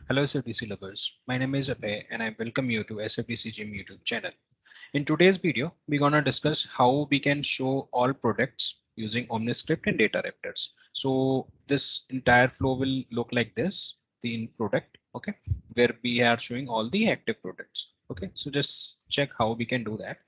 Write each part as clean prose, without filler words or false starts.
Hello SFDC lovers, my name is Abhay and I welcome you to SFDC Gym YouTube channel. In today's video, we're gonna discuss how we can show all products using OmniScript and data raptors. So this entire flow will look like this, the in product, okay, where we are showing all the active products. Okay, so just check how we can do that.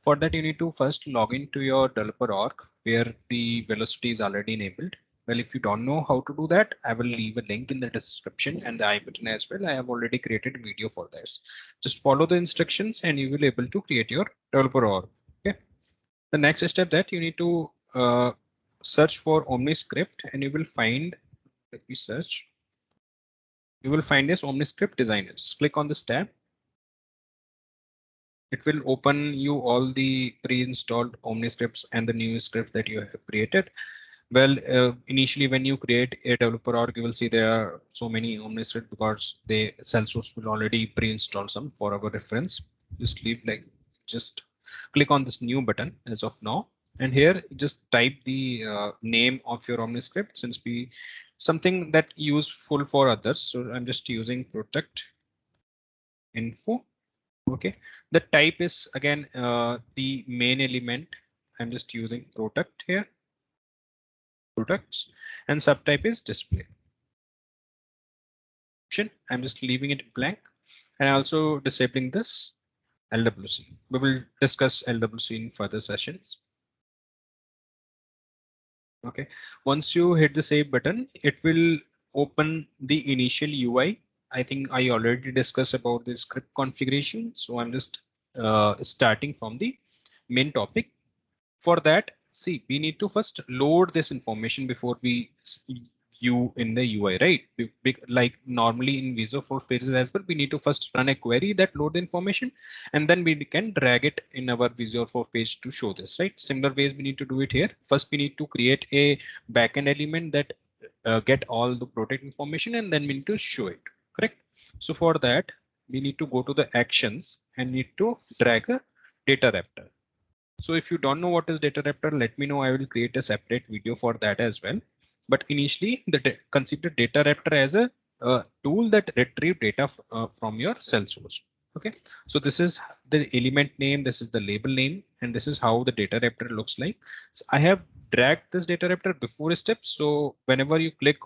For that, you need to first log into your developer org where the velocity is already enabled. Well, if you don't know how to do that, I will leave a link in the description and the I button as well. I have already created a video for this. Just follow the instructions and you will be able to create your developer org. Okay. The next step that you need to search for OmniScript and you will find, let me search, you will find this OmniScript designer. Just click on this tab. It will open you all the pre-installed OmniScripts and the new scripts that you have created. Well, initially when you create a developer org, you will see there are so many OmniScript because they Salesforce will already pre-install some for our reference. Just leave like just click on this new button as of now, and here just type the name of your OmniScript since we something that useful for others. So I'm just using product info. Okay, the type is again the main element. I'm just using product here. Products and subtype is display. I'm just leaving it blank and also disabling this LWC. We will discuss LWC in further sessions. Okay, once you hit the save button, it will open the initial UI. I think I already discussed about the script configuration, so I'm just starting from the main topic. For that, see, we need to first load this information before we view in the UI, right? Like normally in Visual Force pages as well, we need to first run a query that load the information, and then we can drag it in our Visual Force page to show this, right? Similar ways we need to do it here. First, we need to create a backend element that get all the product information, and then we need to show it, correct? So for that, we need to go to the actions and need to drag a data raptor. So if you don't know what is data raptor, let me know. I will create a separate video for that as well. But initially, consider data raptor as a tool that retrieve data from your Salesforce. Okay, so this is the element name, this is the label name, and this is how the data raptor looks like. So I have dragged this data raptor before steps. So whenever you click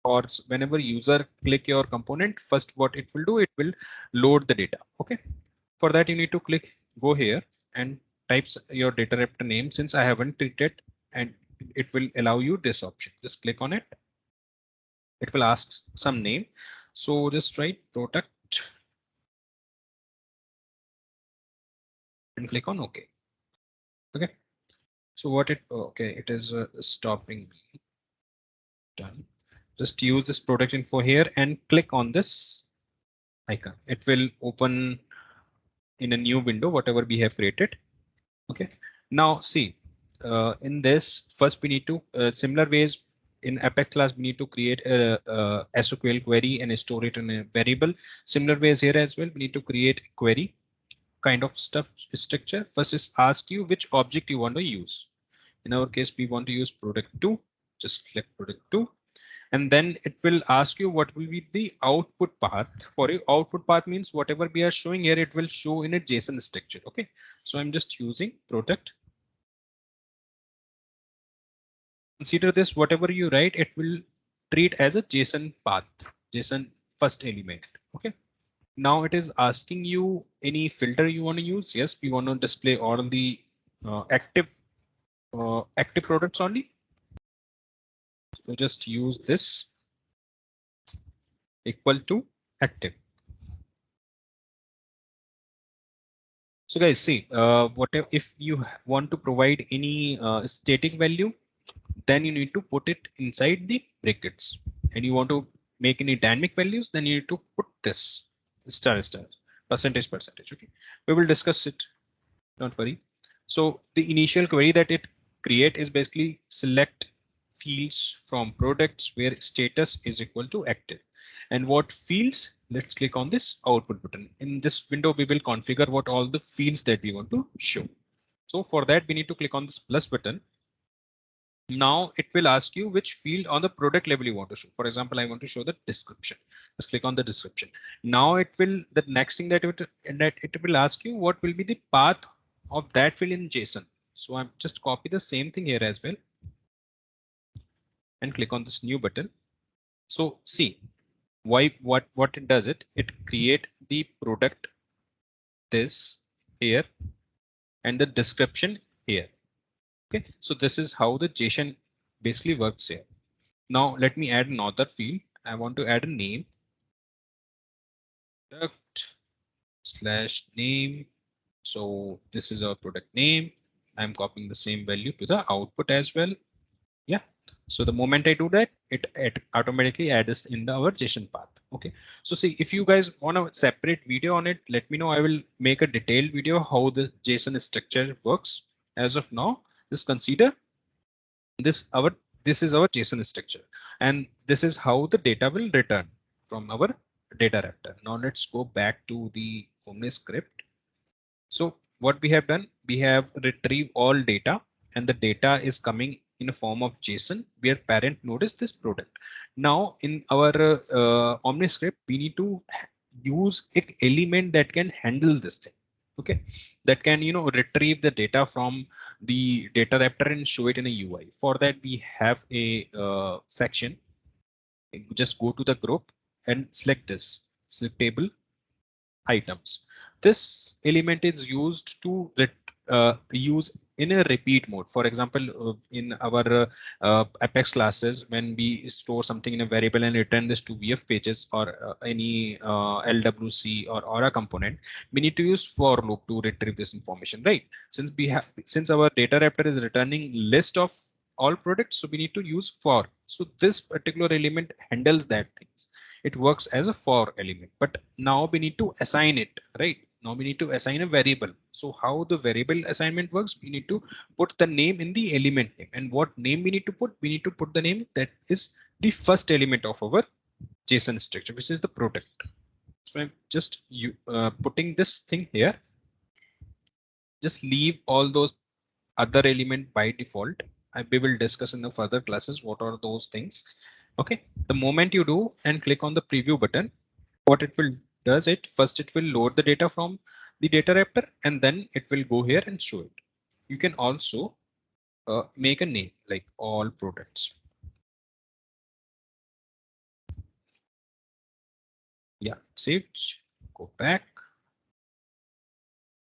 or whenever user click your component, first what it will do, it will load the data. Okay, for that you need to click go here and types your data raptor name. Since I haven't treated, and it will allow you this option. Just click on it. It will ask some name. So just write product and click on OK. Okay. So what it okay, it is stopping me. Done. Just use this product info here and click on this icon. It will open in a new window, whatever we have created. Okay. Now see, in this first we need to similar ways in Apex class we need to create a SQL query and store it in a variable. Similar ways here as well, we need to create a query kind of stuff structure. First is ask you which object you want to use. In our case, we want to use product 2. Just click product 2. And then it will ask you what will be the output path for you. Output path means whatever we are showing here, it will show in a JSON structure. Okay, so I'm just using product. Consider this, whatever you write, it will treat as a JSON path, JSON first element. Okay, now it is asking you any filter you want to use. Yes, we want to display all the active products only. So just use this equal to active. So guys, see, whatever if you want to provide any static value, then you need to put it inside the brackets. And you want to make any dynamic values, then you need to put this star percentage. Okay, we will discuss it. Don't worry. So the initial query that it create is basically select fields from products where status is equal to active. And what fields? Let's click on this output button. In this window, we will configure what all the fields that we want to show. So for that, we need to click on this plus button. Now it will ask you which field on the product level you want to show. For example, I want to show the description. Just click on the description. Now it will, the next thing that it will ask you what will be the path of that field in JSON. So I'm just copy the same thing here as well and click on this new button. So see what it does, it create the product this here and the description here. Okay, so this is how the JSON basically works here. Now let me add another field. I want to add a name, product slash name. So this is our product name. I'm copying the same value to the output as well. Yeah. So the moment I do that, it automatically adds in our JSON path. Okay. So see, if you guys want a separate video on it, let me know. I will make a detailed video how the JSON structure works. As of now, just consider this is our JSON structure, and this is how the data will return from our data raptor. Now let's go back to the Omni script. So what we have done, we have retrieved all data, and the data is coming in a form of JSON where parent node is this product. Now in our Omni script, we need to use an element that can handle this thing. Okay, that can retrieve the data from the data raptor and show it in a UI. For that, we have a section. Just go to the group and select this, select table items. This element is used to use in a repeat mode. For example, in our Apex classes, when we store something in a variable and return this to VF pages or any LWC or Aura component, we need to use for loop to retrieve this information, right? Since our data raptor is returning list of all products, so we need to use for. So this particular element handles that things. It works as a for element, but now we need to assign it, right? Now we need to assign a variable. So how the variable assignment works, we need to put the name in the element name. And what name we need to put? We need to put the name that is the first element of our JSON structure, which is the product. So I'm just putting this thing here. Just leave all those other element by default. We will discuss in the further classes what are those things. Okay, the moment you do and click on the preview button, what it will does it first, it will load the data from the data raptor, and then it will go here and show it. You can also make a name like all products. Yeah, save, go back,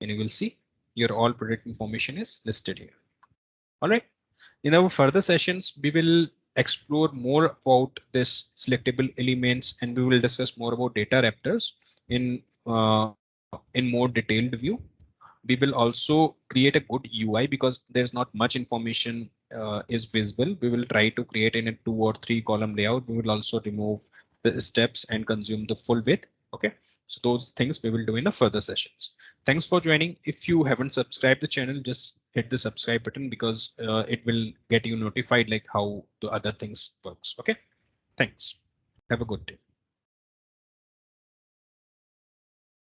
and you will see your all product information is listed here. All right. In our further sessions, we will explore more about this selectable elements, and we will discuss more about data raptors in more detailed view. We will also create a good UI because there's not much information is visible. We will try to create in a 2 or 3 column layout. We will also remove the steps and consume the full width. Okay, so those things we will do in the further sessions. Thanks for joining. If you haven't subscribed the channel, just hit the subscribe button because it will get you notified like how the other things works. Okay, thanks. Have a good day.